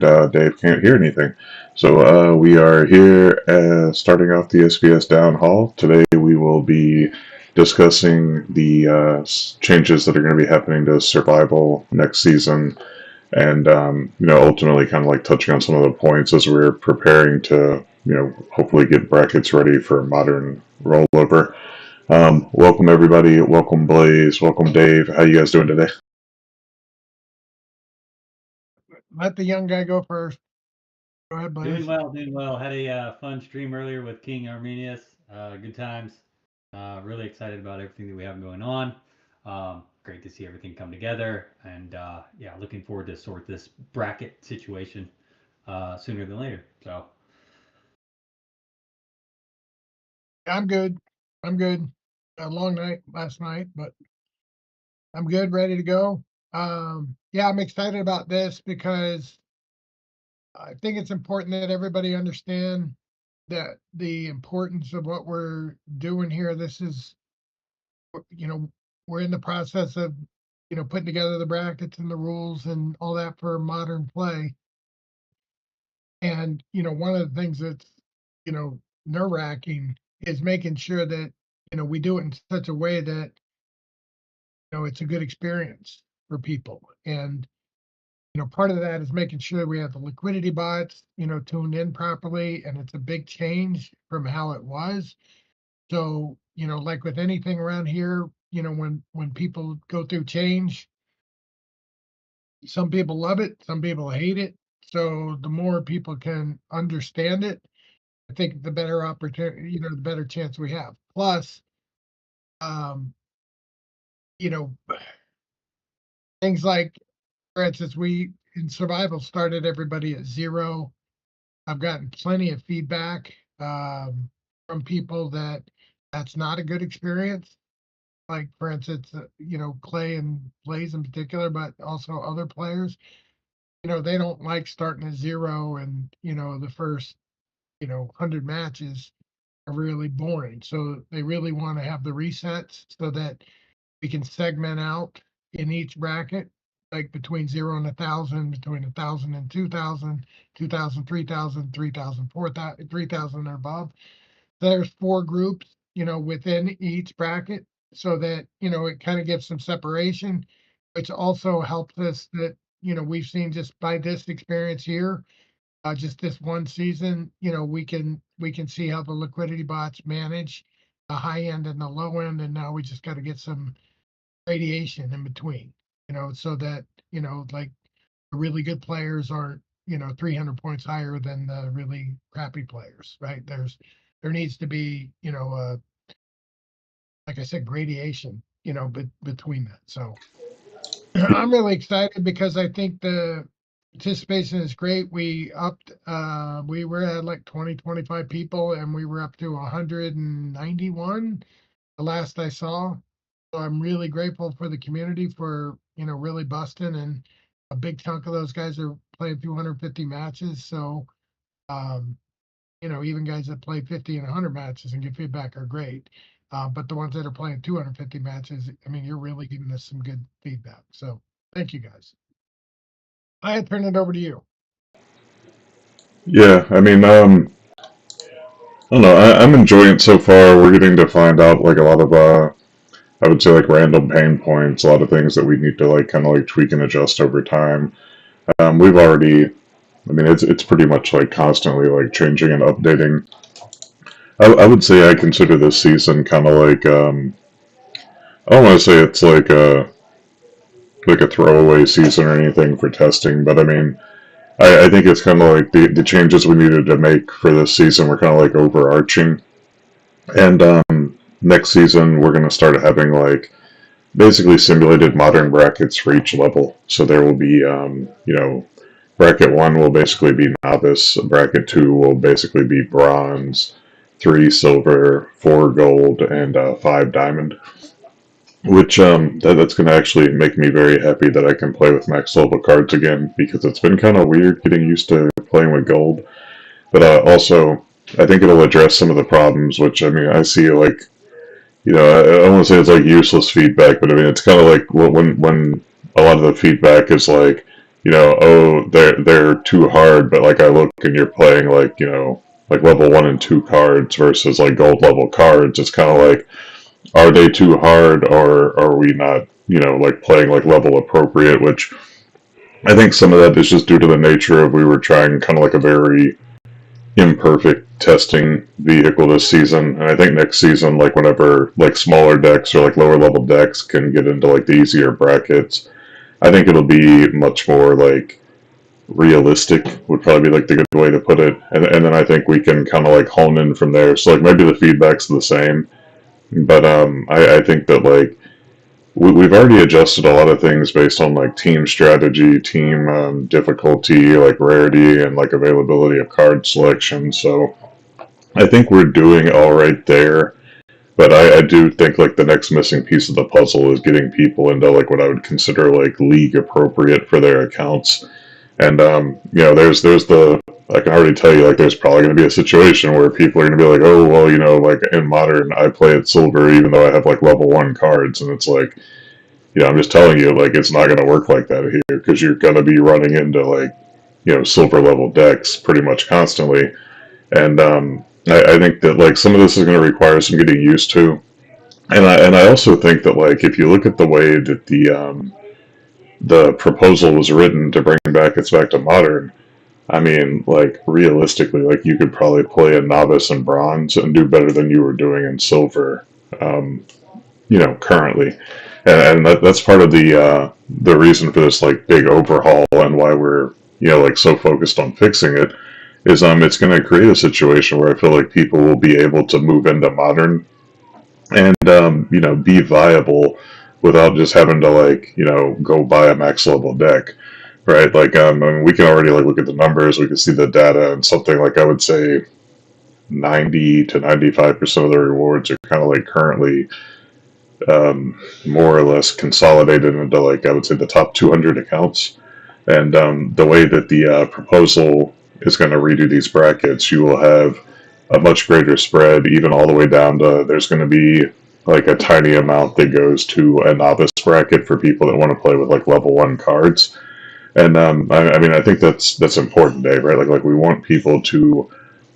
Dave can't hear anything. So we are here starting off the SPS DAOn Hall. Today we will be discussing the changes that are going to be happening to survival next season, and ultimately kind of like touching on some of the points as we're preparing to hopefully get brackets ready for modern rollover. Welcome everybody. Welcome Blaze. Welcome Dave. How you guys doing today? Let the young guy go first. Go ahead, Blaze. Doing well. Had a fun stream earlier with King Arminius. Good times. Really excited about everything that we have going on. Great to see everything come together, and yeah, looking forward to sort this bracket situation sooner than later. So I'm good. A long night last night, but I'm good, ready to go. Yeah, I'm excited about this because I think it's important that everybody understand that the importance of what we're doing here. This is, we're in the process of, putting together the brackets and the rules and all that for modern play. And, one of the things that's, nerve wracking is making sure that, we do it in such a way that, it's a good experience for people. And, part of that is making sure we have the liquidity bots, tuned in properly. And it's a big change from how it was. So, like with anything around here, when people go through change, some people love it, some people hate it. So the more people can understand it, I think the better opportunity, the better chance we have. Plus, um, you know, things like, for instance, we in survival started everybody at 0. I've gotten plenty of feedback from people that that's not a good experience. Like, for instance, Clay and Blaze in particular, but also other players. They don't like starting at 0 and, the first, 100 matches are really boring. So they really want to have the resets so that we can segment out in each bracket, like between 0 and 1,000, between 1,000 and 2,000, 2,000, 3,000, 3,000, 4,000, 3,000 or above. There's 4 groups, within each bracket so that, it kind of gives some separation, which also helps us that, we've seen just by this experience here, just this one season, we can see how the liquidity bots manage the high end and the low end, and now we just got to get some radiation in between, so that, like the really good players aren't, 300 points higher than the really crappy players, right? There needs to be, like I said, gradation, between that. So I'm really excited because I think the participation is great. We were at like 20, 25 people, and we were up to 191 the last I saw. So I'm really grateful for the community for, really busting, and a big chunk of those guys are playing 250 matches. So, um, even guys that play 50 and 100 matches and get feedback are great. But the ones that are playing 250 matches, I mean, you're really giving us some good feedback. So thank you guys. I turn it over to you. Yeah, I mean, I don't know. I'm enjoying it so far. We're getting to find out like a lot of I would say like random pain points, a lot of things that we need to like kind of like tweak and adjust over time. We've already, I mean, it's pretty much like constantly like changing and updating. I would say I consider this season kind of like I don't want to say it's like a throwaway season or anything for testing, but I mean I think it's kind of like the changes we needed to make for this season were kind of like overarching, and next season we're going to start having like basically simulated modern brackets for each level. So there will be, bracket 1 will basically be novice, bracket 2 will basically be bronze, 3 silver, 4 gold, and 5 diamond. Which that's going to actually make me very happy that I can play with max level cards again, because it's been kind of weird getting used to playing with gold. But also, I think it'll address some of the problems, which I mean I see like I don't want to say it's like useless feedback, but I mean it's kind of like when a lot of the feedback is like, oh, they're too hard, but like I look and you're playing like, like level 1 and 2 cards versus like gold level cards. It's kind of like, are they too hard, or are we not, like playing like level appropriate? Which I think some of that is just due to the nature of we were trying kind of like a very imperfect testing vehicle this season. And I think next season, like whenever like smaller decks or like lower level decks can get into like the easier brackets, I think it'll be much more like realistic would probably be like the good way to put it. And then I think we can kind of like hone in from there. So like maybe the feedback's the same, but I think that like we've already adjusted a lot of things based on like team strategy, team difficulty, like rarity, and like availability of card selection. So I think we're doing all right there. But I do think like the next missing piece of the puzzle is getting people into like what I would consider like league appropriate for their accounts. And there's the I can already tell you like there's probably going to be a situation where people are going to be like, oh well, like in modern I play at silver even though I have like level 1 cards, and it's like, I'm just telling you, like, it's not going to work like that here because you're going to be running into, like, silver level decks pretty much constantly. And I think that, like, some of this is going to require some getting used to. And I also think that, like, if you look at the way that the proposal was written to bring back It's Back to Modern, I mean, like, realistically, like, you could probably play a novice in bronze and do better than you were doing in silver. Um, currently, and that's part of the reason for this like big overhaul and why we're like so focused on fixing it is it's going to create a situation where I feel like people will be able to move into modern and be viable without just having to like go buy a max level deck, right? Like I mean, we can already like look at the numbers, we can see the data, and something like I would say 90 to 95% of the rewards are kind of like currently more or less consolidated into like I would say the top 200 accounts. And the way that the proposal is going to redo these brackets, you will have a much greater spread, even all the way down to there's going to be like a tiny amount that goes to a novice bracket for people that want to play with like level 1 cards. And I mean, I think that's important, Dave, right? Like we want people to,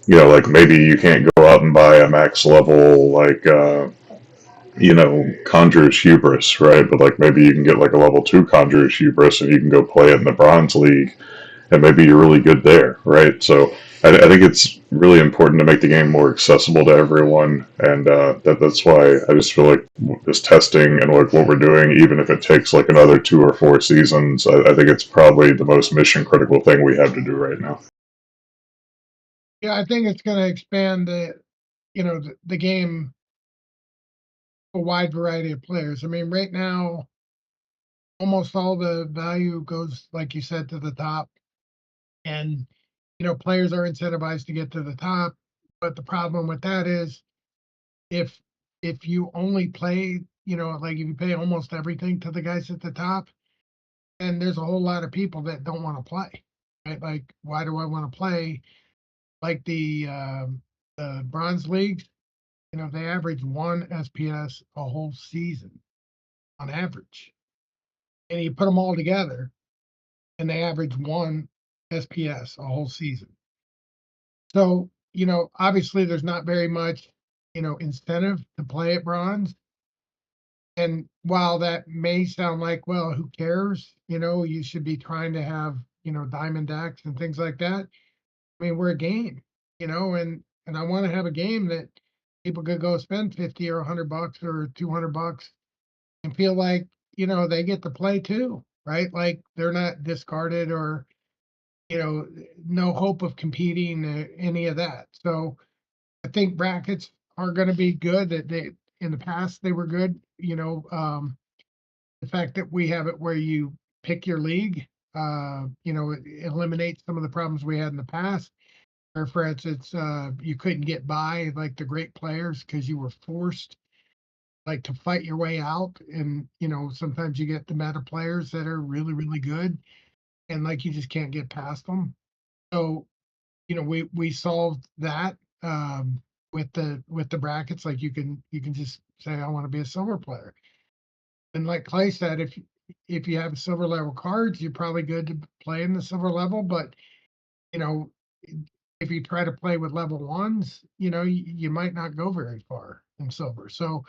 like maybe you can't go out and buy a max level like Conjurer's Hubris, right? But like maybe you can get like a level 2 Conjurer's Hubris and you can go play it in the Bronze League, and maybe you're really good there, right? So I think it's really important to make the game more accessible to everyone, and that's why I just feel like this testing and like what we're doing, even if it takes like another 2 or 4 seasons, I think it's probably the most mission critical thing we have to do right now. Yeah, I think it's going to expand the game, a wide variety of players. I mean, right now, almost all the value goes, like you said, to the top, and players are incentivized to get to the top. But the problem with that is if you only play, like if you pay almost everything to the guys at the top, and there's a whole lot of people that don't want to play, right? Like, why do I want to play? Like the bronze leagues, they average 1 SPS a whole season on average. And you put them all together and they average 1 SPS a whole season. So, obviously there's not very much, incentive to play at bronze. And while that may sound like, well, who cares? You should be trying to have, diamond decks and things like that. I mean, we're a game, and I want to have a game that people could go spend 50 or $100 or $200 and feel like, they get to play too, right? Like they're not discarded or, no hope of competing any of that. So I think brackets are going to be good. That they in the past they were good. The fact that we have it where you pick your league, it eliminates some of the problems we had in the past. Or for instance, you couldn't get by like the great players because you were forced like to fight your way out. And sometimes you get the meta players that are really, really good, and like you just can't get past them. So we solved that with the brackets. Like you can just say I want to be a silver player, and like Clay said, if if you have silver level cards, you're probably good to play in the silver level, but you know, if you try to play with level ones, you might not go very far in silver. So,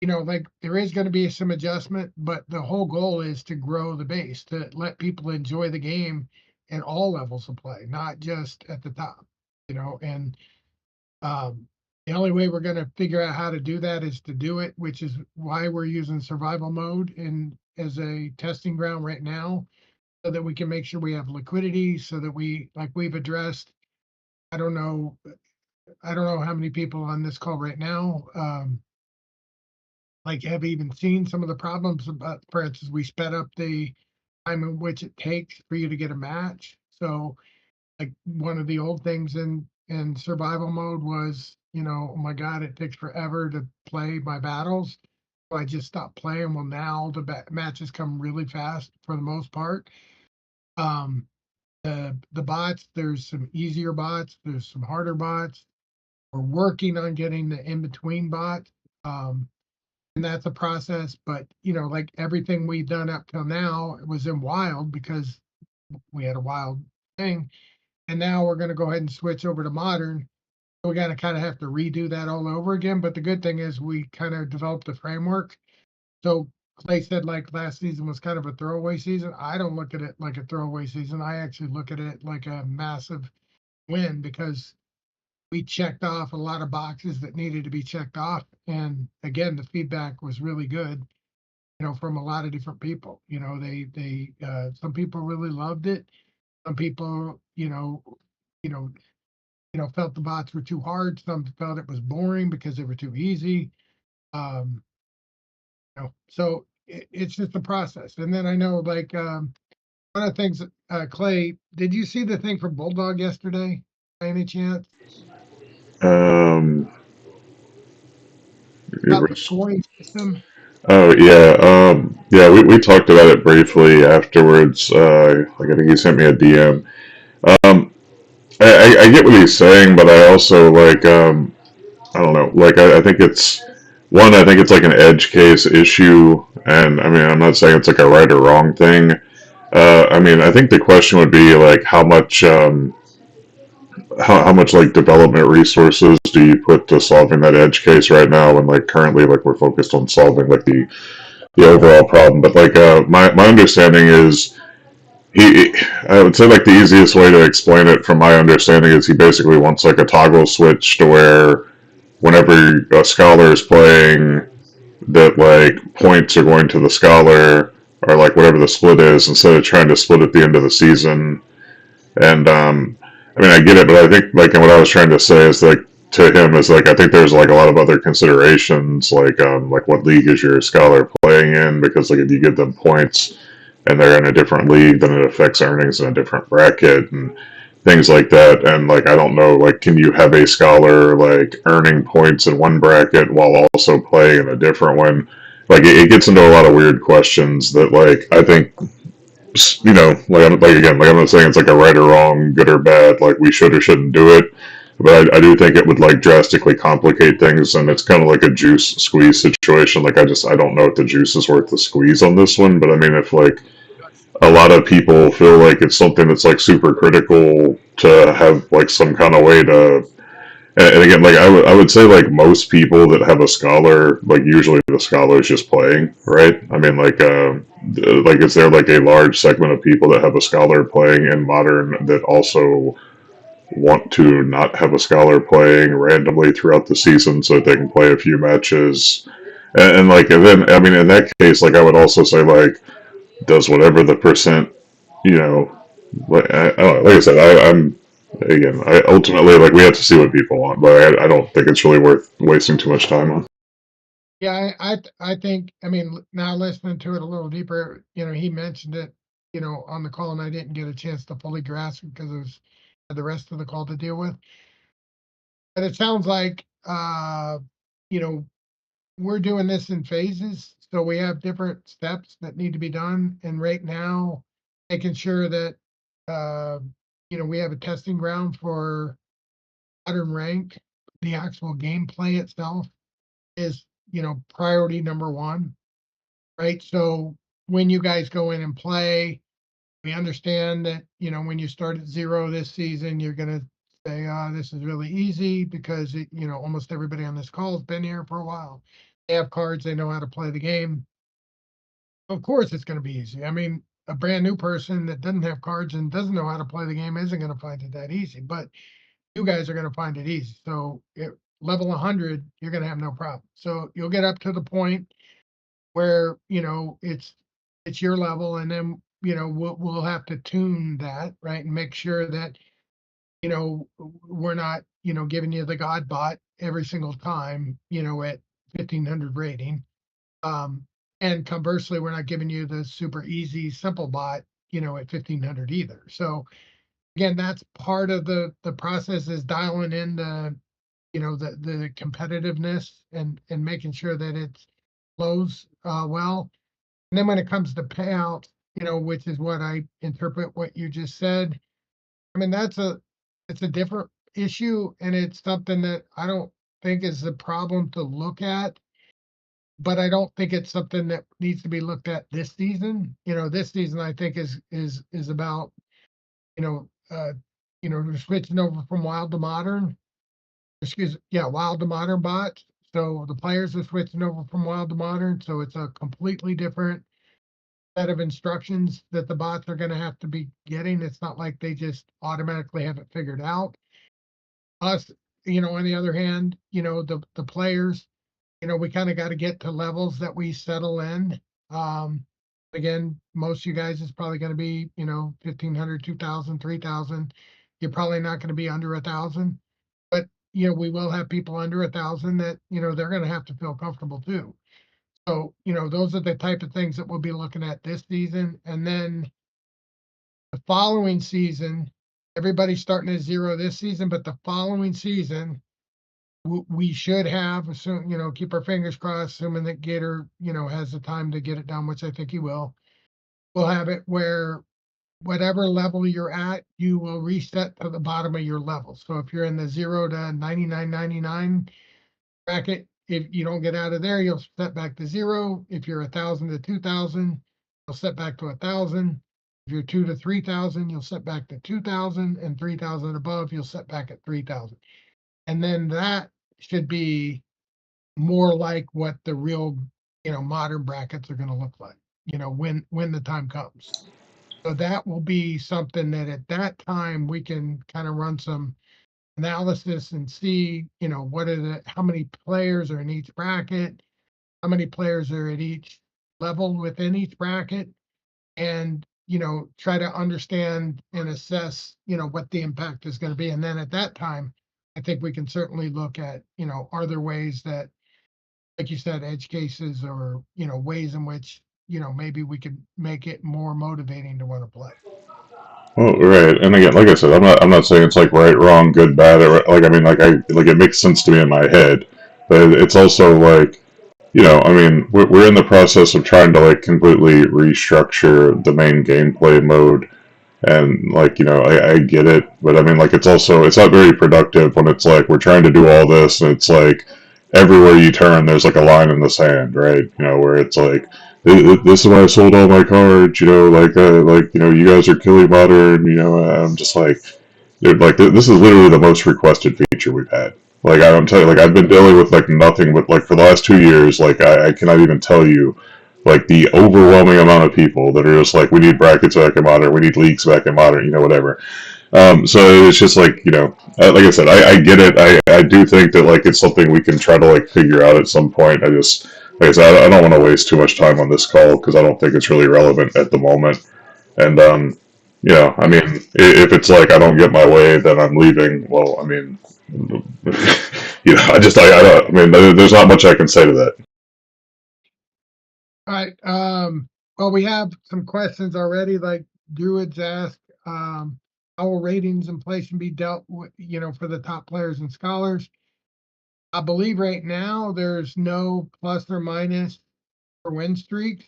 like there is going to be some adjustment, but the whole goal is to grow the base, to let people enjoy the game at all levels of play, not just at the top, and the only way we're going to figure out how to do that is to do it, which is why we're using survival mode as a testing ground right now, so that we can make sure we have liquidity, so that like we've addressed. I don't know, how many people on this call right now, like have even seen some of the problems about, for instance, we sped up the time in which it takes for you to get a match. So like one of the old things in survival mode was, oh my God, it takes forever to play my battles. So I just stopped playing. Well, now the matches come really fast for the most part. Um, the bots, there's some easier bots, there's some harder bots. We're working on getting the in between bots. And that's a process, but like everything we've done up till now, it was in wild because we had a wild thing. And now we're going to go ahead and switch over to modern. So we got to kind of have to redo that all over again. But the good thing is we kind of developed a framework. So Clay said like last season was kind of a throwaway season. I don't look at it like a throwaway season. I actually look at it like a massive win because we checked off a lot of boxes that needed to be checked off. And again, the feedback was really good, from a lot of different people. Some people really loved it. Some people, felt the bots were too hard. Some felt it was boring because they were too easy. Um, so it's just a process. And then I know like one of the things, Clay, did you see the thing from Bulldog yesterday by any chance Um, it about the was- scoring system? oh yeah, yeah. We talked about it briefly afterwards. Like I think he sent me a DM. Um, I get what he's saying, but I also like I don't know. Like I think it's one. I think it's like an edge case issue, and I mean I'm not saying it's like a right or wrong thing. I mean I think the question would be like how much like development resources do you put to solving that edge case right now, and like currently like we're focused on solving like the overall problem. But like my understanding is he I would say like the easiest way to explain it from my understanding is he basically wants like a toggle switch to where whenever a scholar is playing, that like points are going to the scholar or like whatever the split is instead of trying to split at the end of the season. And I mean I get it, but I think like what I was trying to say is like to him is like I think there's like a lot of other considerations like what league is your scholar playing in, because like if you give them points and they're in a different league, then it affects earnings in a different bracket and things like that. And like I don't know, like can you have a scholar like earning points in one bracket while also playing in a different one? Like it gets into a lot of weird questions that like I think like again, like I'm not saying it's like a right or wrong, good or bad, like we should or shouldn't do it, but I do think it would like drastically complicate things, and it's kind of like a juice squeeze situation. Like I don't know if the juice is worth the squeeze on this one, but I mean if like a lot of people feel like it's something that's like super critical to have like some kind of way to, and again like I would say like most people that have a scholar, like usually the scholar is just playing, right? I mean like is there like a large segment of people that have a scholar playing in modern that also want to not have a scholar playing randomly throughout the season so that they can play a few matches, and then I mean in that case like I would also say like does whatever the percent, you know, I don't know, like I said, I'm again, I ultimately like we have to see what people want, but I don't think it's really worth wasting too much time on. Yeah, I think, I mean, now listening to it a little deeper, he mentioned it, on the call, and I didn't get a chance to fully grasp it because it was the rest of the call to deal with. But it sounds like, you know, we're doing this in phases, so we have different steps that need to be done. And right now, making sure that, uh, we have a testing ground for modern rank, the actual gameplay itself is, priority number one. Right? So when you guys go in and play, we understand that, when you start at 0 this season, you're going to say, this is really easy because, almost everybody on this call has been here for a while. They have cards, they know how to play the game. Of course, it's going to be easy. I mean, a brand new person that doesn't have cards and doesn't know how to play the game isn't going to find it that easy, but you guys are going to find it easy. So at level 100, you're going to have no problem. So you'll get up to the point where, it's your level, and then, we'll have to tune that, right? And make sure that, we're not, giving you the God bot every single time, at 1500 rating. And conversely, we're not giving you the super easy, simple bot, at 1500 either. So again, that's part of the process, is dialing in the competitiveness and making sure that it flows well. And then when it comes to payout, which is what I interpret what you just said, I mean, it's a different issue, and it's something that I don't think is a problem to look at, but I don't think it's something that needs to be looked at this season. This season I think is about, you know, uh, we're switching over from wild to modern. Wild to modern bots. So the players are switching over from wild to modern. So it's a completely different set of instructions that the bots are going to have to be getting. It's not like they just automatically have it figured out. Us, on the other hand, the players, we kind of got to get to levels that we settle in. Um, Again, most of you guys is probably going to be, 1500, 2000, 3000. You're probably not going to be under 1000, but, we will have people under 1000 that, they're going to have to feel comfortable too. So, those are the type of things that we'll be looking at this season. And then the following season, everybody's starting at 0 this season, but the following season, we should have, keep our fingers crossed, assuming that Gator, has the time to get it done, which I think he will. We'll have it where whatever level you're at, you will reset to the bottom of your level. So if you're in the 0 to 99.99 bracket, if you don't get out of there, you'll set back to 0. If you're 1000 to 2000, you'll set back to 1000. If you're 2 to 3000, you'll set back to 2000, and 3000 above, you'll set back at 3000. And then that should be more like what the real, modern brackets are going to look like, when the time comes. So that will be something that at that time we can kind of run some analysis and see, how many players are in each bracket, how many players are at each level within each bracket, and, try to understand and assess, what the impact is going to be. And then at that time, I think we can certainly look at, are there ways that, like you said, edge cases, or, ways in which, maybe we could make it more motivating to want to play. Well, right, and again, like I said, I'm not saying it's like right, wrong, good, bad, or like I mean, like it makes sense to me in my head, but it's also like, I mean, we're in the process of trying to like completely restructure the main gameplay mode, and like, I get it, but I mean, like, it's not very productive when it's like we're trying to do all this, and it's like everywhere you turn, there's like a line in the sand, right? Where it's like, this is why I sold all my cards, you guys are killing modern, I'm just like, dude, like this is literally the most requested feature we've had. Like I'm telling you, like I've been dealing with like nothing but like for the last 2 years, like I cannot even tell you like the overwhelming amount of people that are just like, we need brackets back in modern, we need leagues back in modern, whatever. So it's just like, like I said, I get it. I do think that like it's something we can try to like figure out at some point. Like I said, I don't want to waste too much time on this call because I don't think it's really relevant at the moment. And I mean, if it's like I don't get my way, then I'm leaving. Well, I mean, I mean, there's not much I can say to that. All right. Well, we have some questions already, like Druids asked, how will ratings inflation be dealt with, for the top players and scholars? I believe right now there's no plus or minus for win streaks.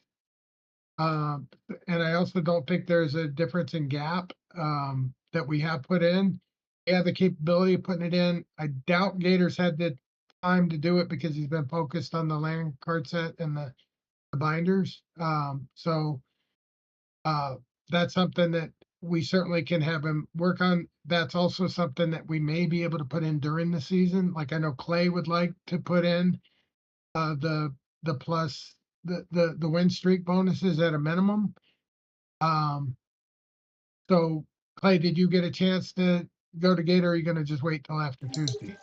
And I also don't think there's a difference in gap that we have put in. We have the capability of putting it in. I doubt Gators had the time to do it because he's been focused on the land card set and the binders. So that's something that we certainly can have him work on. That's also something that we may be able to put in during the season. Like I know Clay would like to put in the plus the win streak bonuses at a minimum. So Clay, did you get a chance to go to Gate, or are you going to just wait till after Tuesday?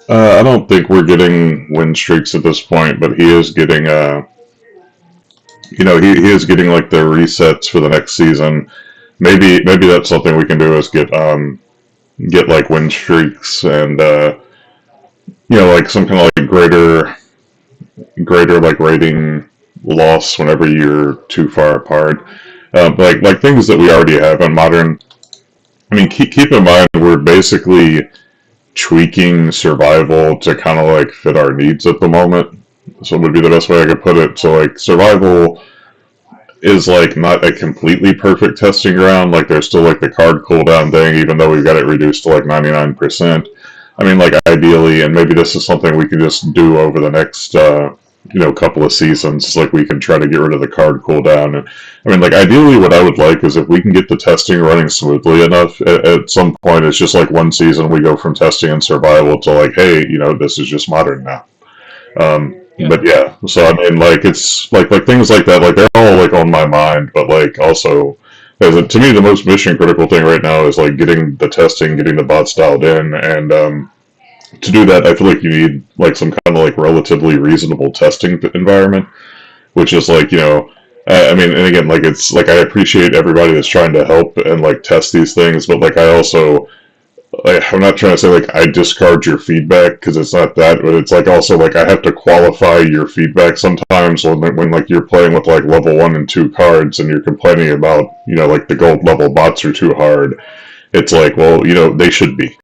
I don't think we're getting win streaks at this point, but he is getting he is getting like the resets for the next season. Maybe that's something we can do is get like win streaks and like some kind of like greater like rating loss whenever you're too far apart. Like things that we already have on modern. I mean, keep in mind we're basically tweaking survival to kind of like fit our needs at the moment. So it would be the best way I could put it. So like survival is like not a completely perfect testing ground. Like there's still like the card cooldown thing, even though we've got it reduced to like 99%. I mean, like ideally, and maybe this is something we can just do over the next couple of seasons. Like we can try to get rid of the card cooldown. And I mean, like ideally, what I would like is if we can get the testing running smoothly enough. At some point, it's just like one season we go from testing and survival to like, hey, this is just modern now. Yeah. But yeah, so I mean, like it's like things like that. Like they're all like on my mind, but like also. To me, the most mission critical thing right now is like getting the testing, getting the bots dialed in, and to do that, I feel like you need like some kind of like relatively reasonable testing environment, which is like I mean, and again, like it's like I appreciate everybody that's trying to help and like test these things, but like I also I'm not trying to say like I discard your feedback because it's not that, but it's like also like I have to qualify your feedback sometimes when like you're playing with like level 1 and 2 cards and you're complaining about like the gold level bots are too hard. It's like, well, they should be,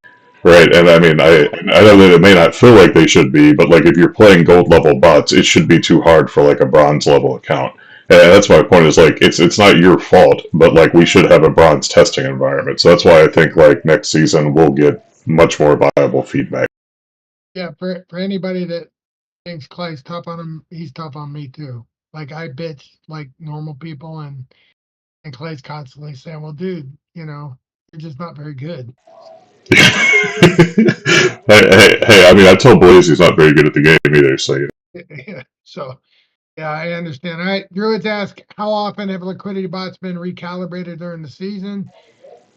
right? And I mean I know that it may not feel like they should be, but like if you're playing gold level bots, it should be too hard for like a bronze level account. And that's my point is like it's not your fault, but like we should have a bronze testing environment. So that's why I think like next season we'll get much more viable feedback. Yeah, for anybody that thinks Clay's tough on him, he's tough on me too. Like I bitch like normal people, and Clay's constantly saying, "Well, dude, you're just not very good." hey, I mean I told Blaze he's not very good at the game either, so Yeah, so. Yeah, I understand. All right, Druids ask, how often have liquidity bots been recalibrated during the season?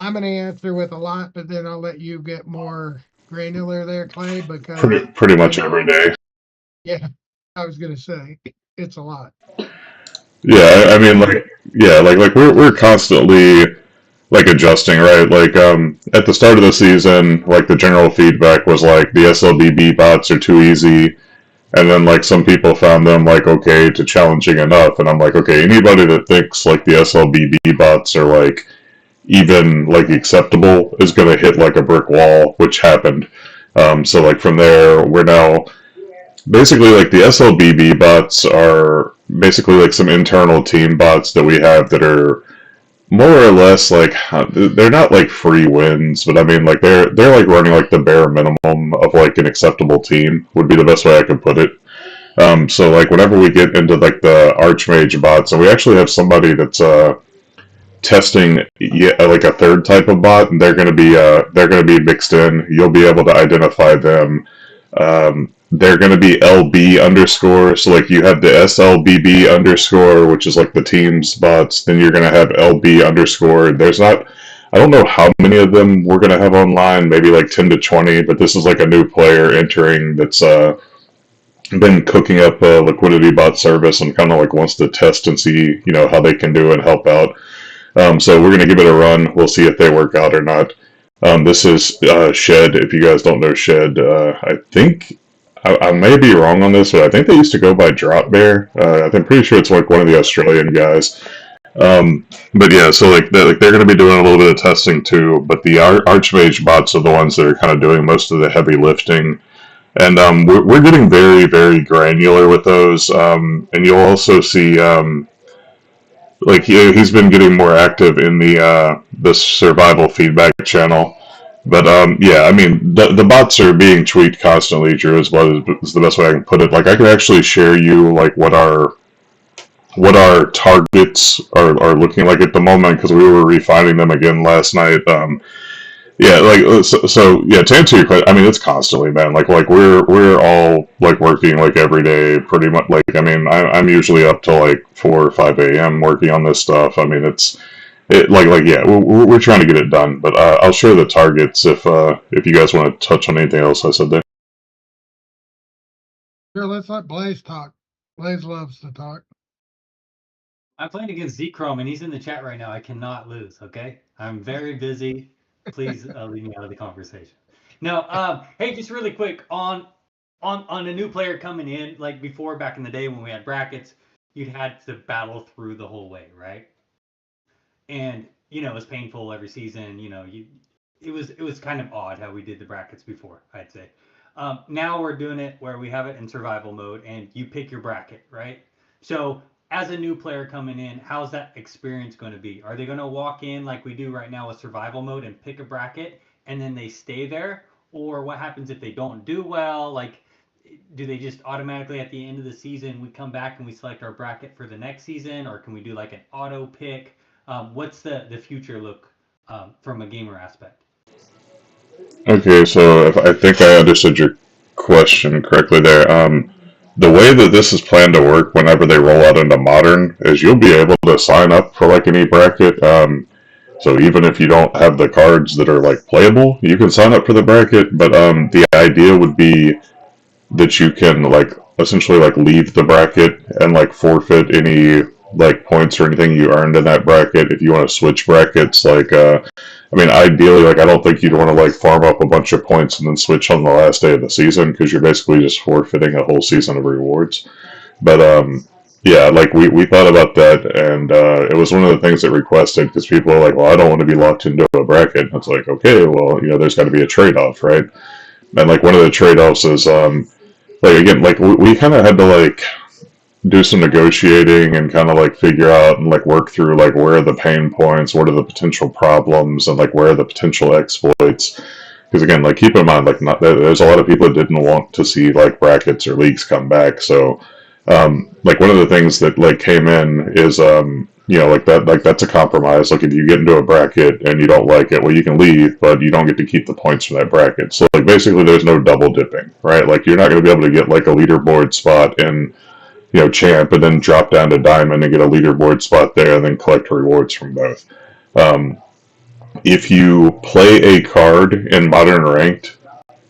I'm going to answer with a lot, but then I'll let you get more granular there, Clay, because pretty much every day. Yeah, I was going to say it's a lot. Yeah, I mean like we're constantly like adjusting, right? Like at the start of the season, like the general feedback was like the SLBB bots are too easy. And then, like, some people found them, like, okay to challenging enough. And I'm like, okay, anybody that thinks, like, the SLBB bots are, like, even, like, acceptable is going to hit, like, a brick wall, which happened. So, like, from there, we're now basically, like, the SLBB bots are basically, like, some internal team bots that we have that are more or less, like, they're not, like, free wins, but I mean, like, they're like, running, like, the bare minimum of, like, an acceptable team, would be the best way I could put it. So, like, whenever we get into, like, the Archmage bots, and we actually have somebody that's, testing, like, a third type of bot, and they're gonna be mixed in. You'll be able to identify them. They're going to be LB underscore. So like you have the SLBB underscore, which is like the team's bots. Then you're going to have LB underscore. I don't know how many of them we're going to have online, maybe like 10 to 20, but this is like a new player entering that's been cooking up a liquidity bot service and kind of like wants to test and see, how they can do and help out. So we're going to give it a run. We'll see if they work out or not. This is Shed. If you guys don't know Shed, I think I may be wrong on this, but I think they used to go by Drop Bear. I'm pretty sure it's like one of the Australian guys. But yeah, so like they're going to be doing a little bit of testing too. But the Archmage bots are the ones that are kind of doing most of the heavy lifting, and we're getting very, very granular with those. And you'll also see like he's been getting more active in the survival feedback channel. But yeah, I mean the bots are being tweaked constantly, Drew, as well, is the best way I can put it. Like I can actually share you like what our what our targets are looking like at the moment because we were refining them again last night. Yeah, like yeah. To answer your question, I mean it's constantly, man. Like we're all like working like every day, pretty much. Like I mean, I'm usually up till like 4 or 5 a.m. working on this stuff. I mean it like yeah, we're trying to get it done. But I'll share the targets if you guys want to touch on anything else I said there. Sure, let's let Blaze talk. Blaze loves to talk. I'm playing against Z-Chrome, and he's in the chat right now. I cannot lose. Okay, I'm very busy. Please leave me out of the conversation. No, hey, just really quick on a new player coming in, like before back in the day when we had brackets, you'd had to battle through the whole way, right? And it was painful every season. It was kind of odd how we did the brackets before, I'd say. Now we're doing it where we have it in survival mode, and you pick your bracket, right? So as a new player coming in, how's that experience going to be? Are they going to walk in like we do right now with survival mode and pick a bracket, and then they stay there? Or what happens if they don't do well? Like, do they just automatically at the end of the season we come back and we select our bracket for the next season, or can we do like an auto pick? What's the future look from a gamer aspect? Okay, so if I think I understood your question correctly there, the way that this is planned to work whenever they roll out into modern is you'll be able to sign up for like any bracket. So even if you don't have the cards that are like playable, you can sign up for the bracket. But the idea would be that you can like essentially like leave the bracket and like forfeit any like points or anything you earned in that bracket if you want to switch brackets. Like I mean, ideally, like I don't think you'd want to like farm up a bunch of points and then switch on the last day of the season because you're basically just forfeiting a whole season of rewards. But yeah, like we thought about that, and it was one of the things that requested because people are like, well, I don't want to be locked into a bracket. And it's like, okay, well, there's got to be a trade off, right? And like one of the trade offs is like again, like we kind of had to like do some negotiating and kind of like figure out and like work through like where are the pain points, what are the potential problems, and like where are the potential exploits. Because again, like keep in mind, like not there's a lot of people that didn't want to see like brackets or leagues come back. So, like one of the things that like came in is like that's a compromise. Like if you get into a bracket and you don't like it, well you can leave, but you don't get to keep the points from that bracket. So like basically there's no double dipping, right? Like you're not going to be able to get like a leaderboard spot in champ and then drop down to diamond and get a leaderboard spot there and then collect rewards from both. Um, if you play a card in modern ranked,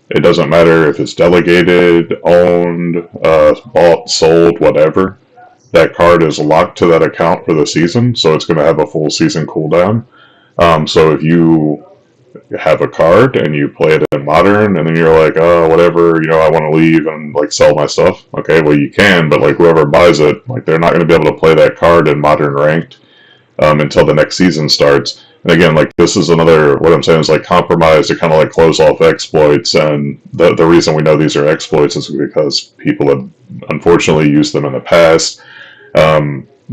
it doesn't matter if it's delegated, owned, bought, sold, whatever. That card is locked to that account for the season, so it's going to have a full season cooldown. So if you have a card and you play it in modern and then you're like, oh, whatever, I want to leave and like sell my stuff. Okay, well you can, but like whoever buys it, like they're not going to be able to play that card in modern ranked until the next season starts. And again, like this is another, what I'm saying is like compromise to kind of like close off exploits. And the reason we know these are exploits is because people have unfortunately used them in the past.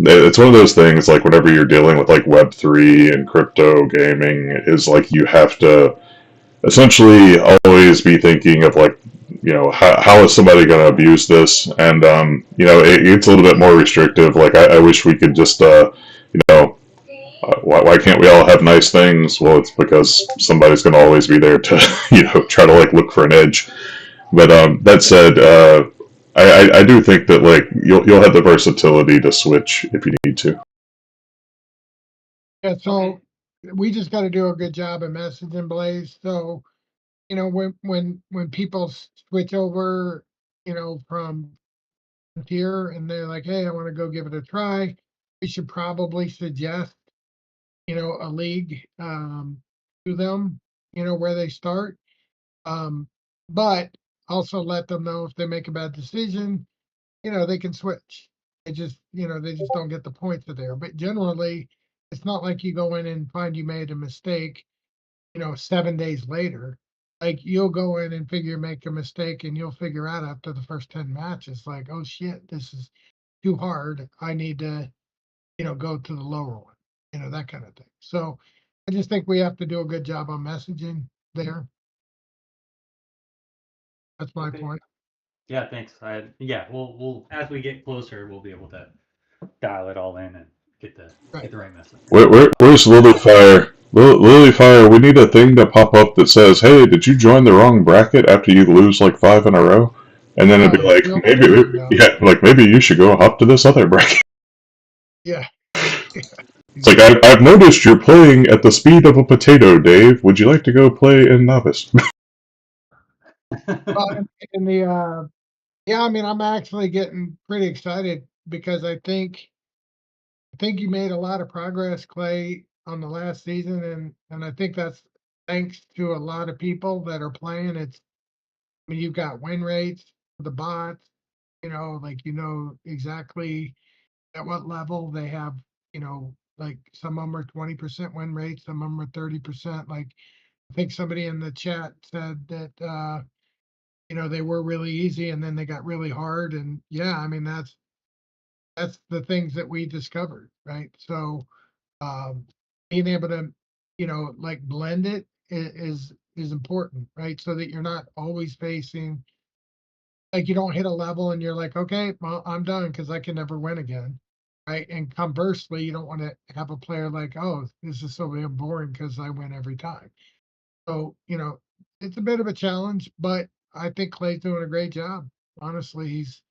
It's one of those things like whenever you're dealing with like Web3 and crypto gaming is like you have to essentially always be thinking of like how is somebody going to abuse this, and it's a little bit more restrictive. Like I wish we could just why can't we all have nice things? Well, it's because somebody's going to always be there to try to like look for an edge. But that said, I do think that like you'll have the versatility to switch if you need to. Yeah, so we just got to do a good job of messaging Blaze. So when people switch over, from tier and they're like, hey, I want to go give it a try, we should probably suggest a league to them, where they start. But also let them know if they make a bad decision, they can switch. They just don't get the points are there. But generally, it's not like you go in and find you made a mistake, 7 days later. Like you'll go in and make a mistake and you'll figure out after the first 10 matches, like, oh shit, this is too hard. I need to, go to the lower one, that kind of thing. So I just think we have to do a good job on messaging there. That's my Okay. point. Yeah, thanks. Yeah, we'll as we get closer, we'll be able to dial it all in and get the right message. Where's Lilyfire? Lilyfire, we need a thing to pop up that says, "Hey, did you join the wrong bracket after you lose like 5 in a row?" And then it'd be like, maybe you should go hop to this other bracket. Yeah. It's like I've noticed you're playing at the speed of a potato, Dave. Would you like to go play in novice? In the yeah, I mean, I'm actually getting pretty excited because I think you made a lot of progress, Clay, on the last season, and I think that's thanks to a lot of people that are playing. I mean, you've got win rates for the bots, like exactly at what level they have, like some of them are 20% win rates, some of them are 30%. Like I think somebody in the chat said that they were really easy and then they got really hard. And yeah, I mean that's the things that we discovered, right? So being able to, like blend it is important, right? So that you're not always facing, like you don't hit a level and you're like, okay, well, I'm done because I can never win again. Right. And conversely, you don't want to have a player like, oh, this is so damn boring because I win every time. So, it's a bit of a challenge, but I think Clay's doing a great job. Honestly, he's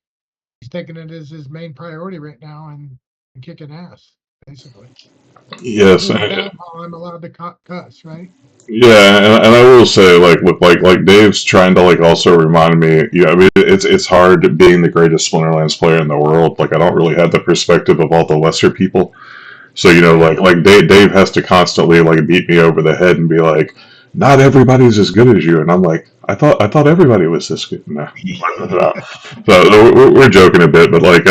taking it as his main priority right now and kicking ass, basically. Yes. This is DAOn Hall, I'm allowed to cuss, right? Yeah, and I will say, like with like Dave's trying to like also remind me, I mean, it's hard being the greatest Splinterlands player in the world. Like I don't really have the perspective of all the lesser people. So like Dave has to constantly like beat me over the head and be like, not everybody's as good as you, and I'm like, I thought everybody was this good. No. So we're joking a bit, but like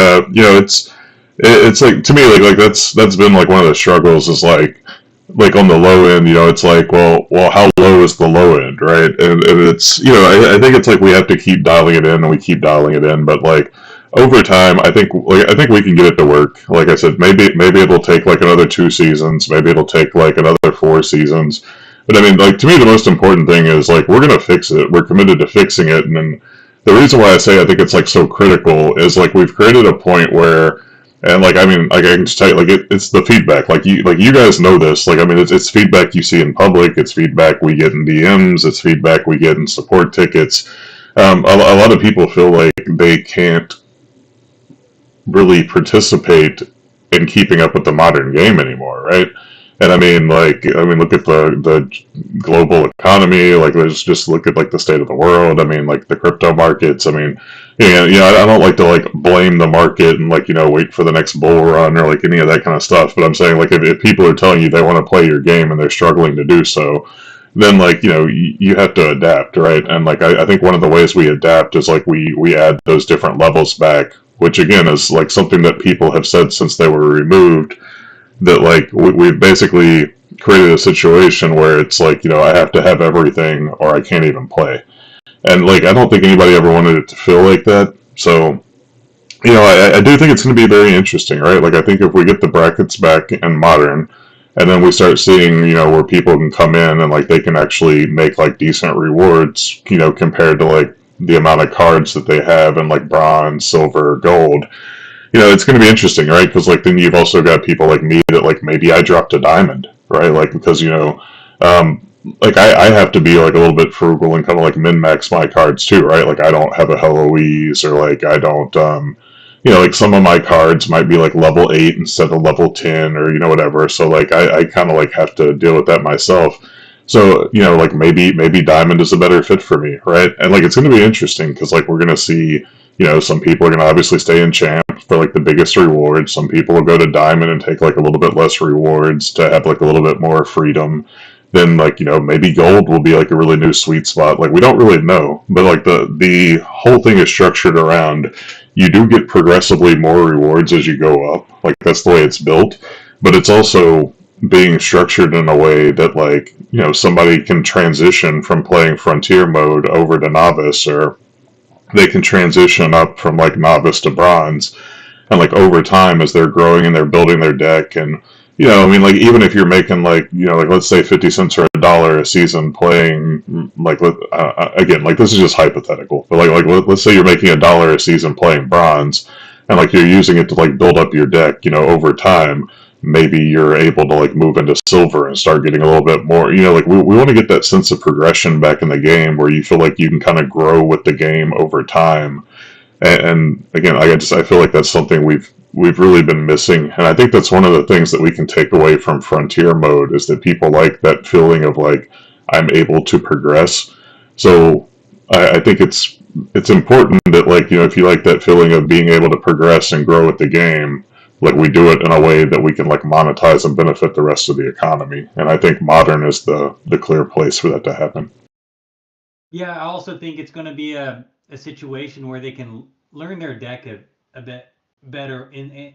it's like to me like that's been like one of the struggles is like on the low end, it's like, well, how low is the low end, right? And it's, I think it's like we have to keep dialing it in and we keep dialing it in, but like over time, I think we can get it to work. Like I said, maybe it'll take like another 2 seasons, maybe it'll take like another 4 seasons. But I mean, like to me, the most important thing is like we're gonna fix it. We're committed to fixing it, and then the reason why I say I think it's like so critical is like we've created a point where and like I mean, like I can just tell you, like it's the feedback. Like you guys know this. Like I mean, it's feedback you see in public. It's feedback we get in DMs. It's feedback we get in support tickets. A lot of people feel like they can't really participate in keeping up with the modern game anymore, right? And I mean, look at the global economy. Like, let's just look at like the state of the world. I mean, like the crypto markets. I mean, I don't like to like blame the market and like wait for the next bull run or like any of that kind of stuff. But I'm saying like if people are telling you they want to play your game and they're struggling to do so, then like you have to adapt, right? And like I think one of the ways we adapt is like we add those different levels back, which again is like something that people have said since they were removed, that like we've basically created a situation where it's like I have to have everything or I can't even play, and like I don't think anybody ever wanted it to feel like that. So I do think it's going to be very interesting, right? Like I think if we get the brackets back and modern, and then we start seeing where people can come in and like they can actually make like decent rewards, compared to like the amount of cards that they have in like bronze, silver, gold. It's going to be interesting, right? Because like then you've also got people like me that like maybe I dropped a diamond, right? Like because like I have to be like a little bit frugal and kind of like min max my cards too, right? Like I don't have a Heloise or like I don't like some of my cards might be like level 8 instead of level 10 or whatever. So like I kind of like have to deal with that myself. So like maybe diamond is a better fit for me, right? And like it's going to be interesting because like we're going to see some people are going to obviously stay in champ for like the biggest rewards. Some people will go to diamond and take like a little bit less rewards to have like a little bit more freedom. Then like maybe gold will be like a really new sweet spot. Like we don't really know, but like the whole thing is structured around you do get progressively more rewards as you go up. Like that's the way it's built, but it's also being structured in a way that like somebody can transition from playing frontier mode over to novice, or they can transition up from like novice to bronze, and like over time as they're growing and they're building their deck. And I mean like even if you're making like like let's say 50 cents or $1 a season playing like again, like this is just hypothetical, but like let's say you're making $1 a season playing bronze, and like you're using it to like build up your deck, over time, maybe you're able to like move into silver and start getting a little bit more, like we want to get that sense of progression back in the game where you feel like you can kind of grow with the game over time. And again, I feel like that's something we've really been missing, and I think that's one of the things that we can take away from Frontier mode is that people like that feeling of like I'm able to progress. So I think it's important that like if you like that feeling of being able to progress and grow with the game, like we do it in a way that we can like monetize and benefit the rest of the economy. And I think modern is the clear place for that to happen. Yeah, I also think it's going to be a situation where they can learn their deck a bit better in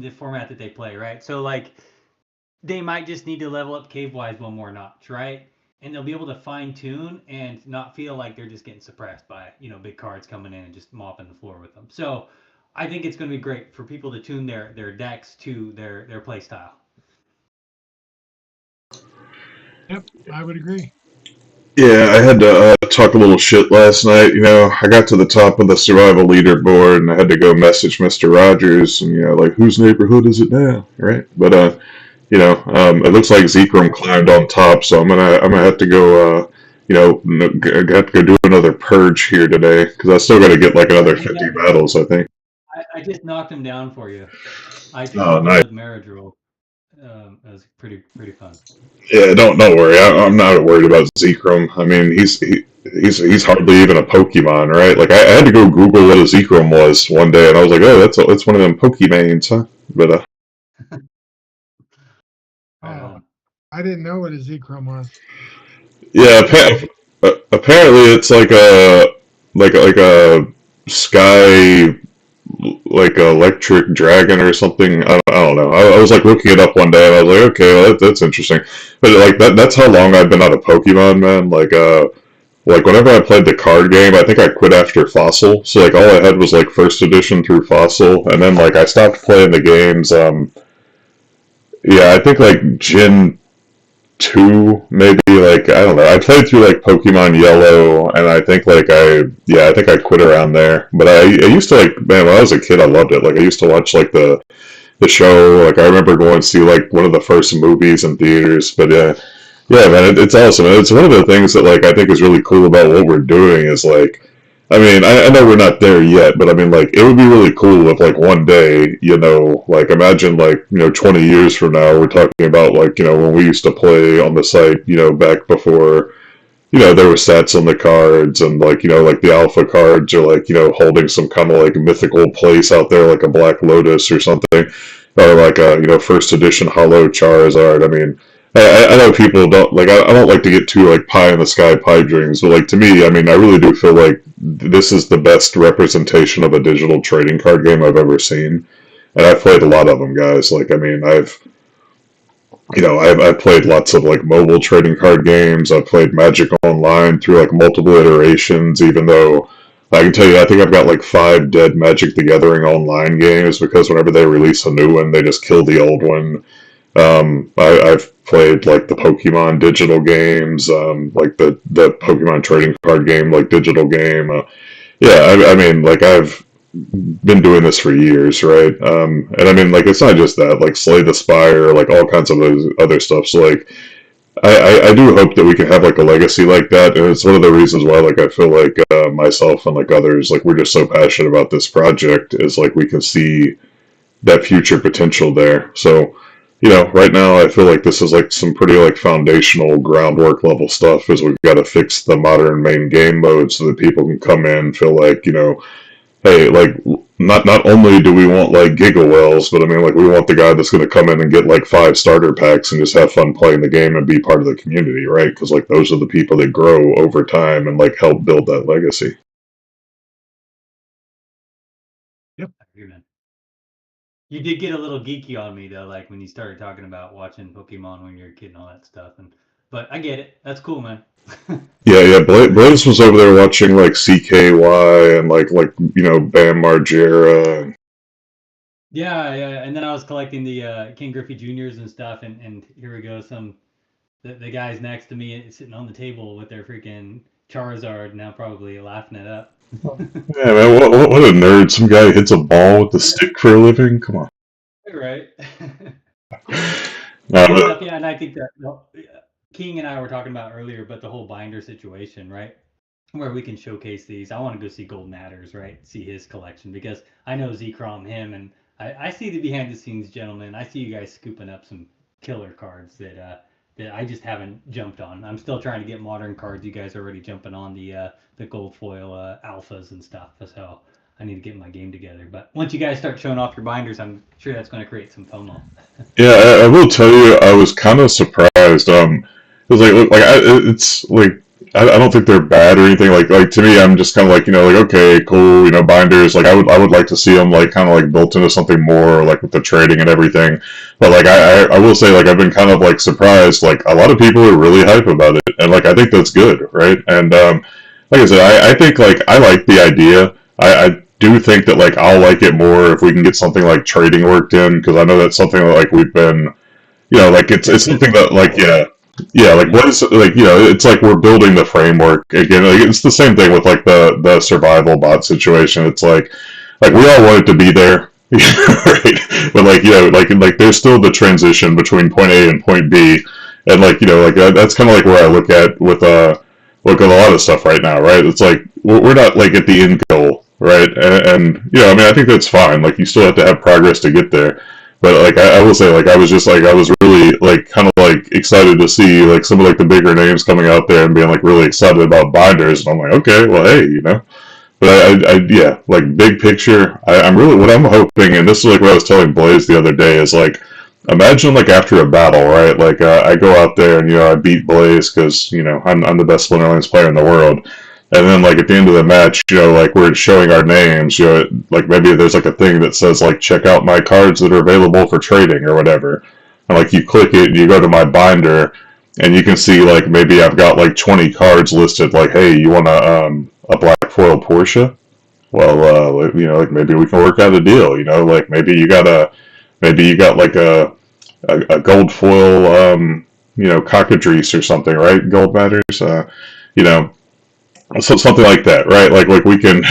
the format that they play, right? So like they might just need to level up Cavewise one more notch, right? And they'll be able to fine tune and not feel like they're just getting suppressed by big cards coming in and just mopping the floor with them. So I think it's going to be great for people to tune their decks to their play style. Yep, I would agree. Yeah, I had to talk a little shit last night. I got to the top of the survival leaderboard and I had to go message Mr. Rogers and like whose neighborhood is it now, right? But it looks like Zekrom climbed on top, so I'm gonna have to go. I have to go do another purge here today because I still got to get like another 50 battles, I think. I just knocked him down for you. I took Oh, him down nice. with Maridrol. It was pretty fun. Yeah, don't worry. I'm not worried about Zekrom. I mean, he's hardly even a Pokemon, right? Like I had to go Google what a Zekrom was one day, and I was like, oh, that's one of them Pokemains, huh? But Right Oh, on. I didn't know what a Zekrom was. yeah, apparently it's like a sky like electric dragon or something. I don't know. I was like looking it up one day and I was like, okay, well, that's interesting. But like that's how long I've been out of Pokemon, man. Like whenever I played the card game, I think I quit after Fossil. So like all I had was like first edition through Fossil, and then like I stopped playing the games. Yeah, I think like Gen 2, maybe. Like I don't know. I played through like Pokemon Yellow, and I think like I think I quit around there. But I used to like, man, when I was a kid, I loved it. Like I used to watch like the show. Like I remember going to see like one of the first movies in theaters. But yeah, man, it's awesome. It's one of the things that like I think is really cool about what we're doing is like, I mean, I know we're not there yet, but I mean, like, it would be really cool if like one day, like imagine like 20 years from now, we're talking about like when we used to play on the site, back before there were stats on the cards and like like the alpha cards are like holding some kind of like mythical place out there like a Black Lotus or something, or like a first edition Hollow Charizard. I mean, I know people don't like. I don't like to get too like pie in the sky pipe dreams, but like to me, I mean, I really do feel like this is the best representation of a digital trading card game I've ever seen, and I've played a lot of them, guys. Like, I mean, I've played lots of like mobile trading card games. I've played Magic Online through like multiple iterations, even though I can tell you, I think I've got like 5 dead Magic the Gathering online games because whenever they release a new one, they just kill the old one. I've played like the Pokemon digital games, like the Pokemon trading card game, like digital game. Yeah, I mean, like I've been doing this for years, right? And I mean, like it's not just that, like Slay the Spire, like all kinds of other stuff. So like, I do hope that we can have like a legacy like that, and it's one of the reasons why like I feel like myself and like others like we're just so passionate about this project is like we can see that future potential there. So right now I feel like this is like some pretty like foundational groundwork level stuff. Is we've got to fix the modern main game mode so that people can come in and feel like hey, like not only do we want like Giga Wells, but I mean like we want the guy that's going to come in and get like 5 starter packs and just have fun playing the game and be part of the community, right? Because like those are the people that grow over time and like help build that legacy. Yep. You did get a little geeky on me though, like when you started talking about watching Pokemon when you were a kid and all that stuff. But I get it. That's cool, man. Yeah. Blaze was over there watching like CKY and like Bam Margera. Yeah. And then I was collecting the King Griffey Juniors and stuff, and here we go, the guys next to me sitting on the table with their freaking Charizard now probably laughing it up. Yeah, man, what a nerd. Some guy hits a ball with a stick for a living. Come on. Right. No, Good but stuff. Yeah, and I think that King and I were talking about earlier, but the whole binder situation, right? Where we can showcase these. I want to go see Golden Adders, right? See his collection because I know Z-Crom him, and I see the behind the scenes, gentlemen. I see you guys scooping up some killer cards that I just haven't jumped on. I'm still trying to get modern cards. You guys are already jumping on the gold foil alphas and stuff. So I need to get my game together. But once you guys start showing off your binders, I'm sure that's going to create some FOMO. yeah, I will tell you, I was kind of surprised. It was it's like I don't think they're bad or anything. Like to me, I'm just kind of like like okay, cool, binders. Like I would like to see them like kind of like built into something more, like with the trading and everything. But like I will say like I've been kind of like surprised. Like a lot of people are really hype about it, and like I think that's good, right? And like I said, I think like I like the idea. I do think that like I'll like it more if we can get something like trading worked in because I know that's something that like we've been like it's something that like yeah like what is like it's like we're building the framework again. Like it's the same thing with like the survival bot situation. It's like we all want it to be there. Right, but like like there's still the transition between point A and point B, and like like that's kind of like where I look at a lot of stuff right now, right? It's like we're not like at the end goal, right? And I mean I think that's fine. Like you still have to have progress to get there, but like I will say like I was just like I was really like kind of like excited to see like some of like the bigger names coming out there and being like really excited about binders, and I'm like okay, well hey, but yeah, like big picture, I'm really what I'm hoping, and this is like what I was telling Blaze the other day is like, imagine like after a battle, right? Like I go out there and I beat Blaze because I'm the best Splinterlands player in the world, and then like at the end of the match, like we're showing our names, like maybe there's like a thing that says like check out my cards that are available for trading or whatever, and like you click it and you go to my binder, and you can see like maybe I've got like 20 cards listed. Like, hey, you want a black foil Porsche? Well, like maybe we can work out a deal. Like maybe you got like a gold foil, cockatrice or something, right? Gold matters. You know, so something like that, right? Like we can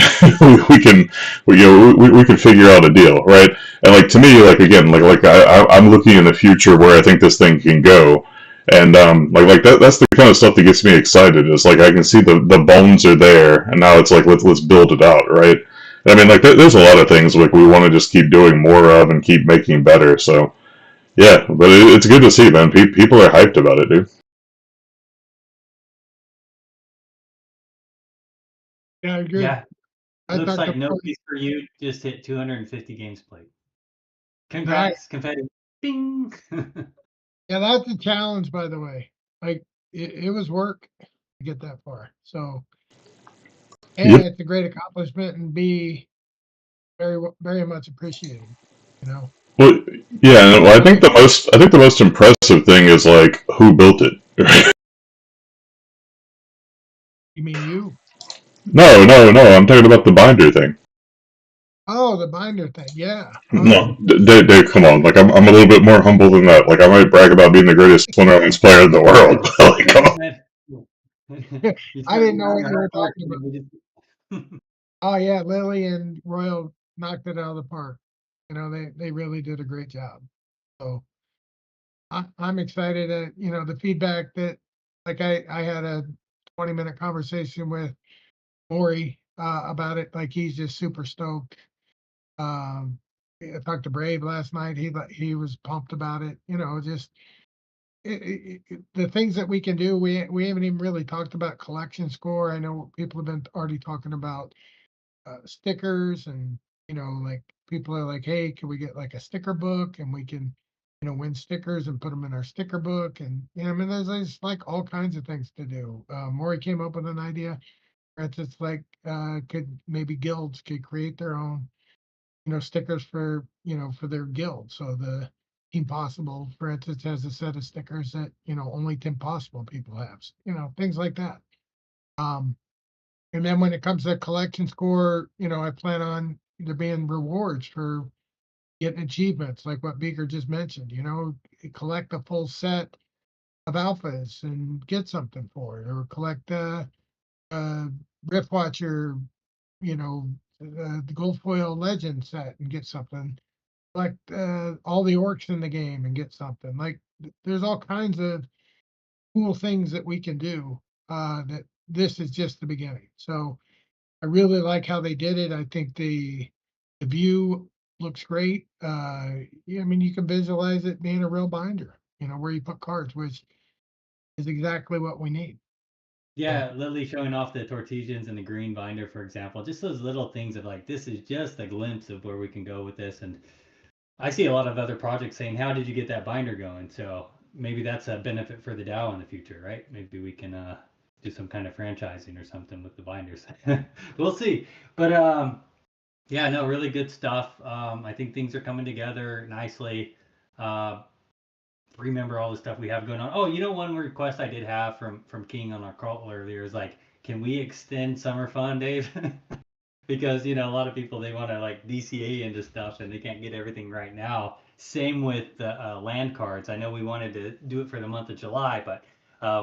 we can figure out a deal, right? And like to me, like again, like I'm looking in the future where I think this thing can go, and like that's the kind of stuff that gets me excited. Is like I can see the bones are there, and now it's like let's build it out, right? I mean, like there's a lot of things like we want to just keep doing more of and keep making better. So yeah, but it's good to see, man. People are hyped about it, dude. Yeah, I agree. Yeah, I looks thought the like no piece for you. Just hit 250 games played. nice. Congrats, confetti. Bing. Yeah, that's a challenge, by the way. Like it was work to get that far. So A, Yep. it's a great accomplishment, and B, very much appreciated. You know, Well, yeah, and I I like think the most impressive thing is like who built it. you mean you. No. I'm talking about the binder thing. Oh, the binder thing. Yeah. No, Dave, come on. Like I'm a little bit more humble than that. Like I might brag about being the greatest Splinterlands player in the world. Like come on. You I started didn't know around what your you were hard work, talking about. and we just Oh yeah, Lily and Royal knocked it out of the park. They really did a great job. So I'm excited at the feedback that like I had a 20-minute conversation with Maury about it. Like he's just super stoked. I talked to Brave last night. He was pumped about it. Just the things that we can do. We haven't even really talked about collection score. I know people have been already talking about stickers, and like people are like, hey, can we get like a sticker book, and we can win stickers and put them in our sticker book, and I mean there's like all kinds of things to do. Maury came up with an idea. For instance, like could maybe guilds could create their own stickers for for their guild. So the Team Possible, for instance, has a set of stickers that only Team Possible people have. Things like that. Um, and then when it comes to collection score, I plan on there being rewards for getting achievements, like what Beaker just mentioned. Collect a full set of alphas and get something for it, or collect Riftwatcher, the gold foil legend set and get something. Like all the orcs in the game and get something. Like there's all kinds of cool things that we can do. That this is just the beginning. So I really like how they did it. I think the view looks great. Yeah, I mean, you can visualize it being a real binder, where you put cards, which is exactly what we need. Yeah, Lily showing off the Tortesians and the green binder, for example. Just those little things of like, this is just a glimpse of where we can go with this. And I see a lot of other projects saying, how did you get that binder going? So maybe that's a benefit for the DAO in the future, right? Maybe we can do some kind of franchising or something with the binders. We'll see. But yeah, no, really good stuff. I think things are coming together nicely. Remember all the stuff we have going on. Oh, one request I did have from King on our call earlier is like, can we extend summer fun, Dave? Because a lot of people, they want to like DCA into stuff and they can't get everything right now. Same with the land cards. I know we wanted to do it for the month of July, but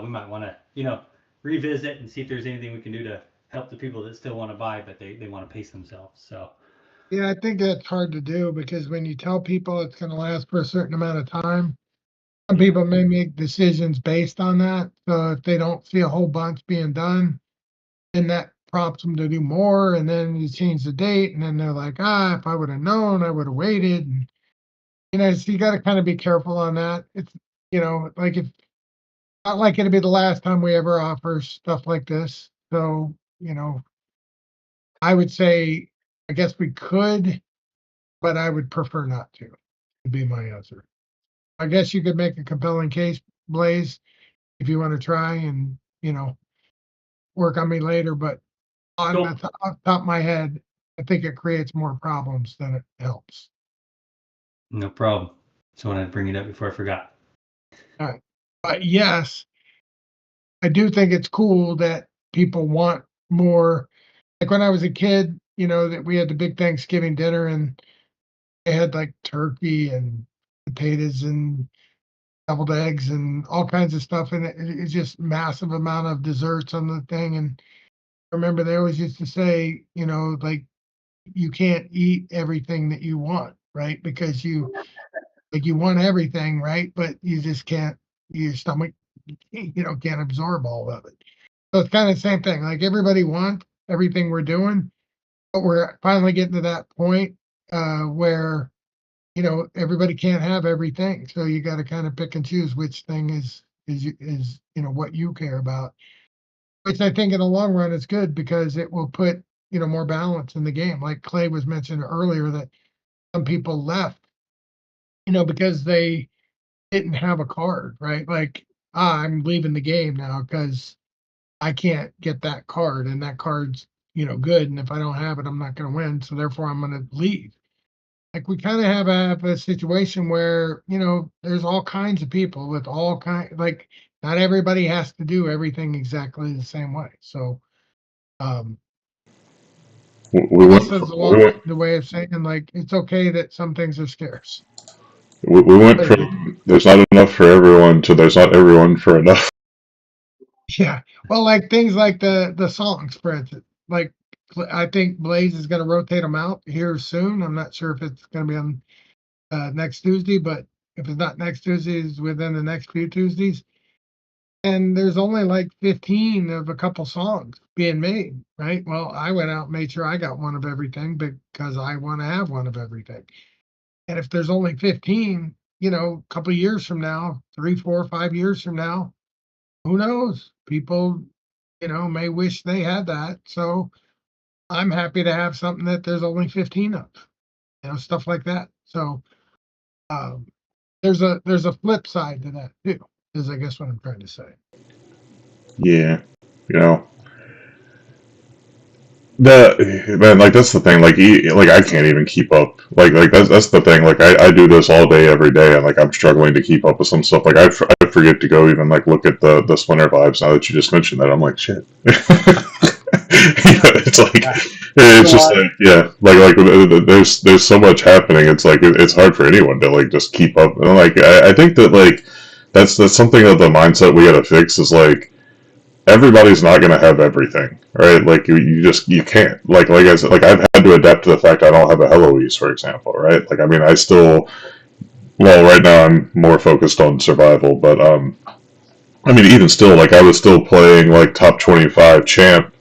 we might want to revisit and see if there's anything we can do to help the people that still want to buy, but they want to pace themselves. So Yeah, I think that's hard to do because when you tell people it's going to last for a certain amount of time, some people may make decisions based on that. So if they don't see a whole bunch being done, then that prompts them to do more. And then you change the date, and then they're like, if I would have known, I would have waited. And, so you got to kind of be careful on that. It's, like if not like it'll be the last time we ever offer stuff like this. So, I would say, I guess we could, but I would prefer not to, would be my answer. I guess you could make a compelling case, Blaze, if you want to try and, work on me later, but on cool. the top of my head, I think it creates more problems than it helps. No problem. Just wanted to bring it up before I forgot. All right. But yes, I do think it's cool that people want more. Like when I was a kid, that we had the big Thanksgiving dinner and they had like turkey and potatoes and deviled eggs and all kinds of stuff. And it's just massive amount of desserts on the thing. And I remember they always used to say, like you can't eat everything that you want, right? Because you want everything, right? But you just can't, your stomach, can't absorb all of it. So it's kind of the same thing. Like everybody wants everything we're doing, but we're finally getting to that point where everybody can't have everything. So you got to kind of pick and choose which thing is what you care about. Which I think in the long run is good because it will put more balance in the game. Like Clay was mentioned earlier that some people left, because they didn't have a card, right? Like I'm leaving the game now because I can't get that card, and that card's good, and if I don't have it, I'm not going to win. So therefore, I'm going to leave. Like we kind of have a situation where there's all kinds of people with all kind. Like not everybody has to do everything exactly the same way. So, we I went guess that's from, the way of saying like it's okay that some things are scarce. we went from there's not enough for everyone to there's not everyone for enough. Yeah, well, like things like the song spreads. Like I think Blaze is going to rotate them out here soon. I'm not sure if it's going to be on next Tuesday, but if it's not next Tuesday, it's within the next few Tuesdays. And there's only like 15 of a couple songs being made, right? Well, I went out and made sure I got one of everything because I want to have one of everything. And if there's only 15, a couple of years from now, 3, 4, 5 years from now, who knows? People, may wish they had that. So I'm happy to have something that there's only 15 of, stuff like that. So there's a flip side to that too, is I guess what I'm trying to say. Yeah, man, like that's the thing. Like I can't even keep up. Like that's the thing. Like I do this all day, every day, and like I'm struggling to keep up with some stuff. Like I forget to go even like look at the Splinter vibes. Now that you just mentioned that, I'm like shit. It's like it's just like there's so much happening. It's like it's hard for anyone to like just keep up. And like I think that like that's something that the mindset we got to fix is like everybody's not going to have everything, right? Like you can't. Like I said, like I've had to adapt to the fact I don't have a Heloise, for example, right? Like I mean, I still, well, right now I'm more focused on survival, but I mean, even still, like I was still playing like top 25 champ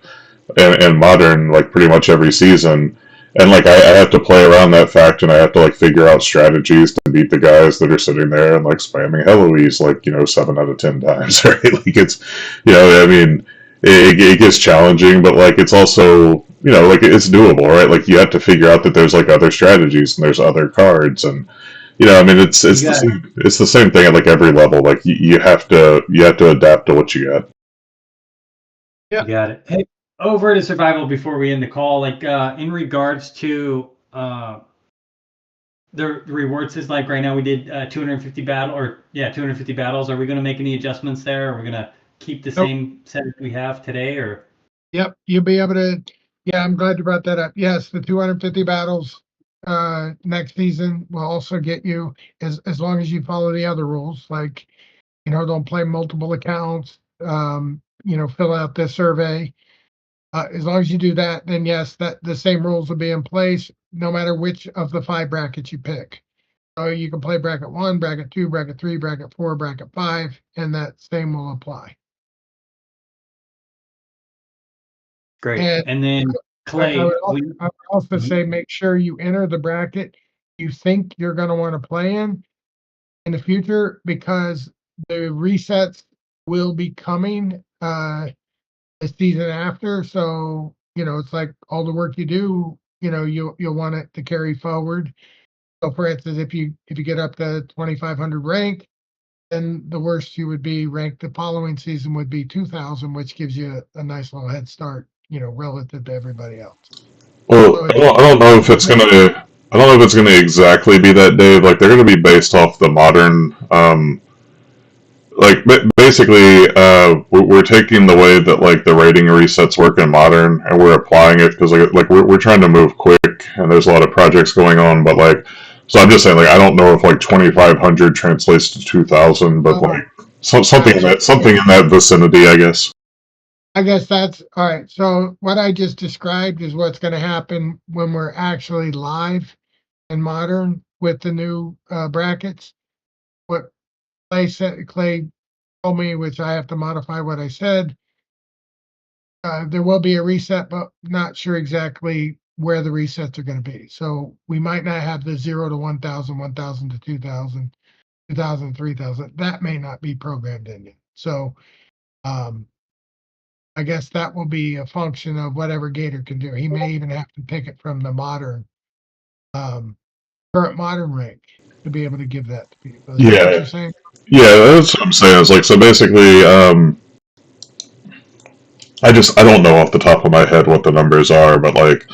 and modern like pretty much every season. And like I have to play around that fact, and I have to like figure out strategies to beat the guys that are sitting there and like spamming Heloise like 7 out of 10 times, right? Like it's, I mean, it gets challenging, but like it's also like it's doable, right? Like you have to figure out that there's like other strategies and there's other cards, and I mean it's the same thing at like every level. Like you have to adapt to what you got. Yeah. You got it. Hey, over to survival before we end the call. Like in regards to the rewards, is like right now we did 250 battles. Are we going to make any adjustments there? Are we going to keep the same set we have today, or? Yep, you'll be able to. Yeah, I'm glad you brought that up. Yes, the 250 battles next season will also get you, as long as you follow the other rules, like don't play multiple accounts, fill out this survey. As long as you do that, then yes, that the same rules will be in place no matter which of the 5 brackets you pick. So you can play bracket 1, bracket 2, bracket 3, bracket 4, bracket 5, and that same will apply. Great. And then Clay, I would also say make sure you enter the bracket you think you're going to want to play in the future, because the resets will be coming the season after. So it's like all the work you do, you'll want it to carry forward. So for instance, if you get up to 2,500 rank, then the worst you would be ranked the following season would be 2,000, which gives you a nice little head start, relative to everybody else. Well, So I don't know if it's gonna. I don't know if it's gonna exactly be that, Dave. Like they're gonna be based off the modern. Like basically, we're taking the way that like the rating resets work in modern, and we're applying it because like we're trying to move quick, and there's a lot of projects going on. But like, so I'm just saying, like I don't know if like 2,500 translates to 2,000, but like something in that vicinity, I guess. I guess that's all right. So what I just described is what's going to happen when we're actually live in modern with the new brackets. What Clay told me, which I have to modify what I said. There will be a reset, but not sure exactly where the resets are going to be. So we might not have the 0 to 1,000, 1,000 to 2,000, 2,000 to 3,000. That may not be programmed in yet. So I guess that will be a function of whatever Gator can do. He may even have to pick it from the modern, current modern rank to be able to give that to people. Is that what you're saying? Yeah, that's what I'm saying. It's like, so basically, I don't know off the top of my head what the numbers are, but like,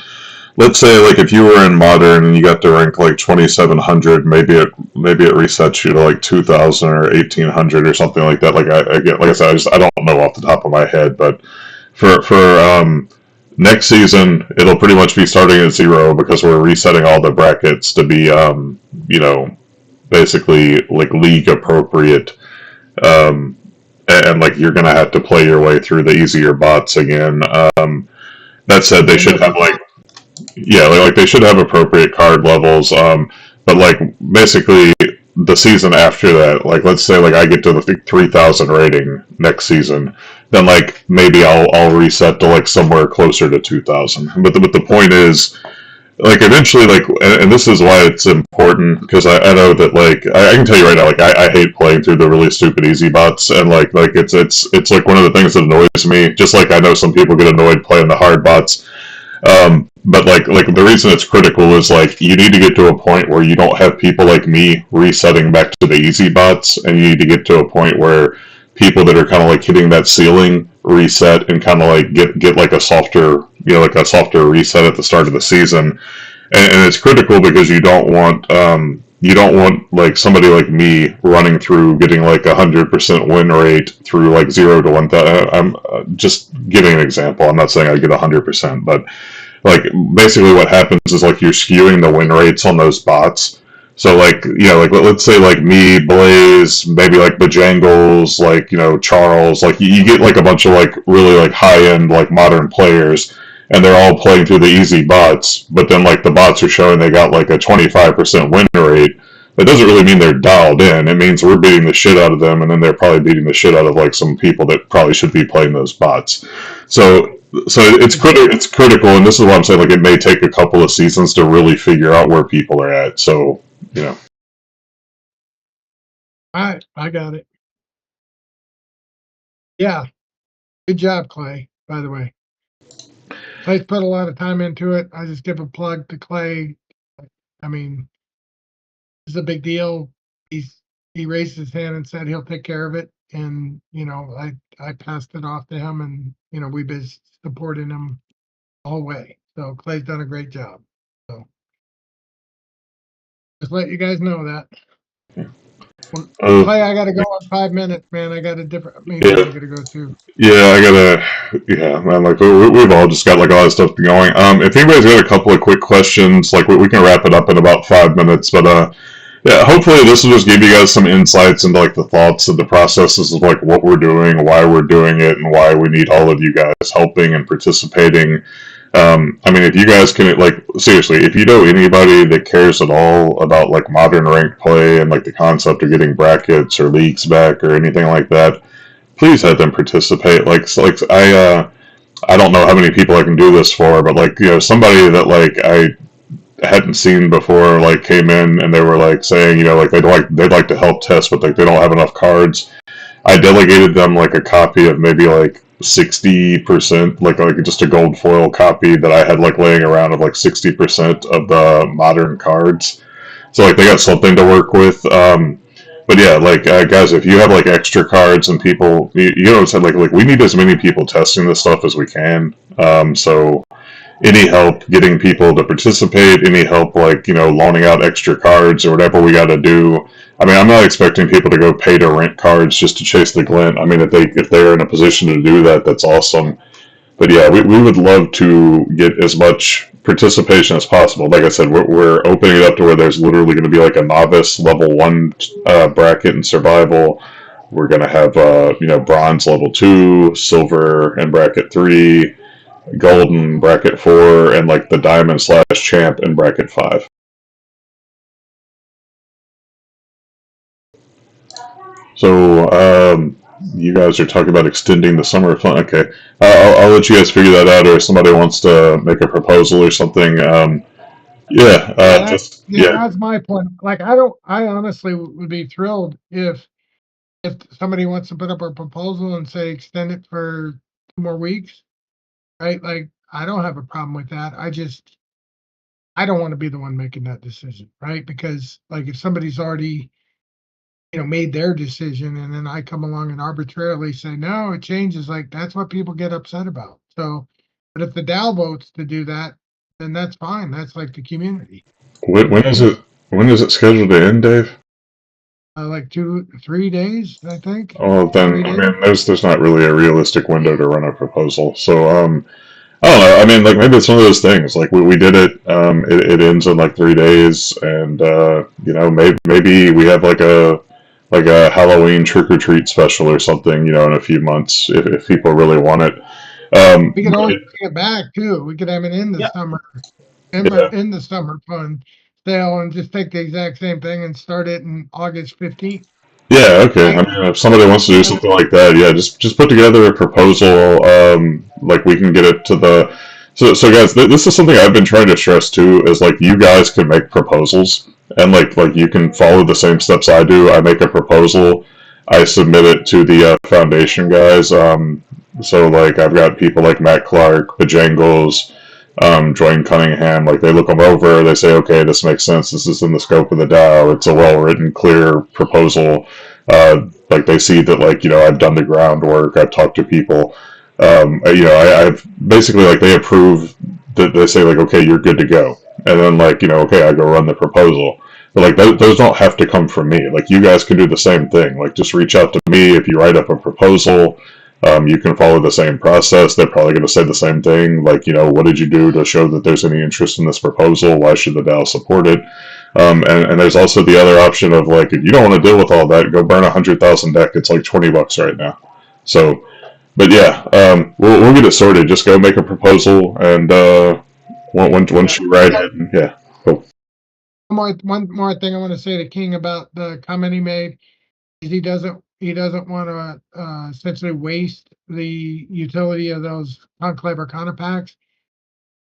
let's say like if you were in modern and you got to rank like 2,700, maybe it resets you to like 2,000 or 1,800 or something like that. Like I get, like I said, I don't know off the top of my head, but for next season, it'll pretty much be starting at 0 because we're resetting all the brackets to be basically like league appropriate. And like you're gonna have to play your way through the easier bots again. That said, they should have like they should have appropriate card levels. But like basically the season after that, like let's say like I get to the 3,000 rating next season, then like maybe I'll reset to like somewhere closer to 2,000. But the point is, like eventually, like, and this is why it's important, because I know that like I can tell you right now, like I hate playing through the really stupid easy bots, and like it's like one of the things that annoys me. Just like I know some people get annoyed playing the hard bots, but like the reason it's critical is like you need to get to a point where you don't have people like me resetting back to the easy bots, and you need to get to a point where people that are kind of like hitting that ceiling reset and kind of like get like a softer reset at the start of the season, and it's critical because you don't want like somebody like me running through getting like 100% win rate through like 0 to 1,000. I'm just giving an example. I'm not saying I get 100%, but like basically what happens is like you're skewing the win rates on those bots. So like, like let's say like me, Blaze, maybe like Bojangles, like, Charles, like you get like a bunch of like really like high end like modern players, and they're all playing through the easy bots, but then like the bots are showing they got like a 25% win rate. That doesn't really mean they're dialed in. It means we're beating the shit out of them, and then they're probably beating the shit out of like some people that probably should be playing those bots. So it's critical, and this is why I'm saying like it may take a couple of seasons to really figure out where people are at. So I got it. Yeah. Good job, Clay, by the way. Clay's put a lot of time into it. I just give a plug to Clay. I mean, it's a big deal. He raised his hand and said he'll take care of it. And, I passed it off to him, and, we've been supporting him all way. So Clay's done a great job. So just let you guys know that. Well, Clay, I got to go in 5 minutes, man. I got a different meeting I got to go to. Yeah, man, like we've all just got like a lot of stuff going. If anybody's got a couple of quick questions, like we can wrap it up in about 5 minutes, but yeah, hopefully this will just give you guys some insights into like the thoughts and the processes of like what we're doing, why we're doing it, and why we need all of you guys helping and participating. I mean, if you guys can, like, seriously, if you know anybody that cares at all about like modern ranked play and like the concept of getting brackets or leagues back or anything like that, please have them participate. Like I don't know how many people I can do this for, but like somebody that like I hadn't seen before like came in and they were like saying like they'd like to help test, but like they don't have enough cards. I delegated them like a copy of maybe like 60%, like just a gold foil copy that I had like laying around of like 60% of the modern cards. So like they got something to work with. But yeah, like guys, if you have like extra cards and people, you know what I'm saying, like we need as many people testing this stuff as we can. So any help getting people to participate, any help like loaning out extra cards or whatever we got to do. I mean, I'm not expecting people to go pay to rent cards just to chase the glint. I mean, if they're in a position to do that, that's awesome. But yeah, we would love to get as much participation as possible. Like I said, we're opening it up to where there's literally going to be like a novice level 1 bracket in survival. We're going to have bronze level 2, silver and bracket 3, golden bracket 4, and like the diamond / champ in bracket 5. So you guys are talking about extending the summer fun. Okay, I'll let you guys figure that out, or if somebody wants to make a proposal or something. That's my point. Like I honestly would be thrilled if somebody wants to put up a proposal and say extend it for 2 more weeks. Right? Like, I don't have a problem with that. I don't want to be the one making that decision, right? Because like if somebody's already, made their decision and then I come along and arbitrarily say, no, it changes, like that's what people get upset about. So, but if the DAO votes to do that, then that's fine. That's like the community. When is it scheduled to end, Dave? Like 2-3 days, I think. Oh, then I mean, there's not really a realistic window to run a proposal. So I don't know. I mean, like maybe it's one of those things. Like we did it. It ends in like 3 days, and maybe we have like a Halloween trick or treat special or something. In a few months if people really want it. We could always bring it back too. We could have it in the summer, in the summer fun sale, and just take the exact same thing and start it in August 15th. Yeah, okay. I mean, if somebody wants to do something like that, yeah, just put together a proposal. Like we can get it to the. So guys, this is something I've been trying to stress too. Is like you guys can make proposals, and like you can follow the same steps I do. I make a proposal, I submit it to the foundation guys. So like I've got people like Matt Clark, Bojangles, Dwayne Cunningham, like they look them over, they say, okay, this makes sense, this is in the scope of the DAO, it's a well-written, clear proposal. Like they see that like, I've done the groundwork, I've talked to people, I've basically like they approve that they say like, okay, you're good to go. And then like, okay, I go run the proposal. But like those don't have to come from me. Like you guys can do the same thing. Like just reach out to me if you write up a proposal. You can follow the same process. They're probably going to say the same thing. Like, what did you do to show that there's any interest in this proposal? Why should the DAO support it? And there's also the other option of like, if you don't want to deal with all that, go burn 100,000 deck. It's like $20 right now. So, but yeah, we'll get it sorted. Just go make a proposal, and once you write it, yeah, cool. One more thing I want to say to King about the comment he made is he doesn't want to essentially waste the utility of those conclave arcana packs.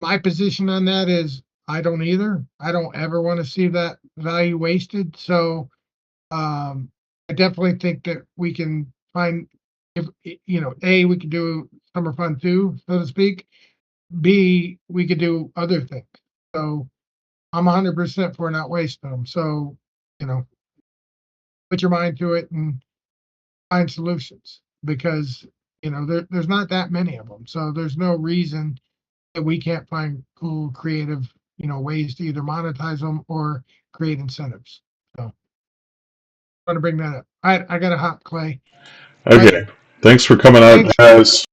My position on that is I don't either. I don't ever want to see that value wasted. So I definitely think that we can find, if A, we could do summer fun too, so to speak. B, we could do other things. So I'm 100% for not wasting them. So, put your mind to it and find solutions, because there's not that many of them. So there's no reason that we can't find cool, creative, ways to either monetize them or create incentives. So I want to bring that up. I got to hop, Clay. Okay, thanks for coming out, guys.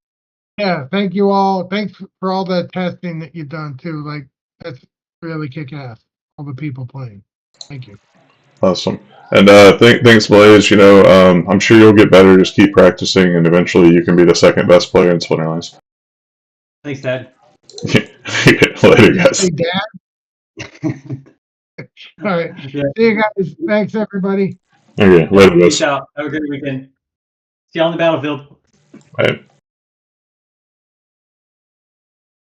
Yeah, thank you all. Thanks for all the testing that you've done too. Like, that's really kick ass. All the people playing. Thank you. Awesome. And thanks, Blaze. I'm sure you'll get better. Just keep practicing, and eventually you can be the second best player in Splinterlands. Thanks, Dad. Later, guys. Hey, Dad. All right. Yeah. See you guys. Thanks, everybody. Okay, later, guys. Peace out. Have a great weekend. See you on the battlefield. Bye.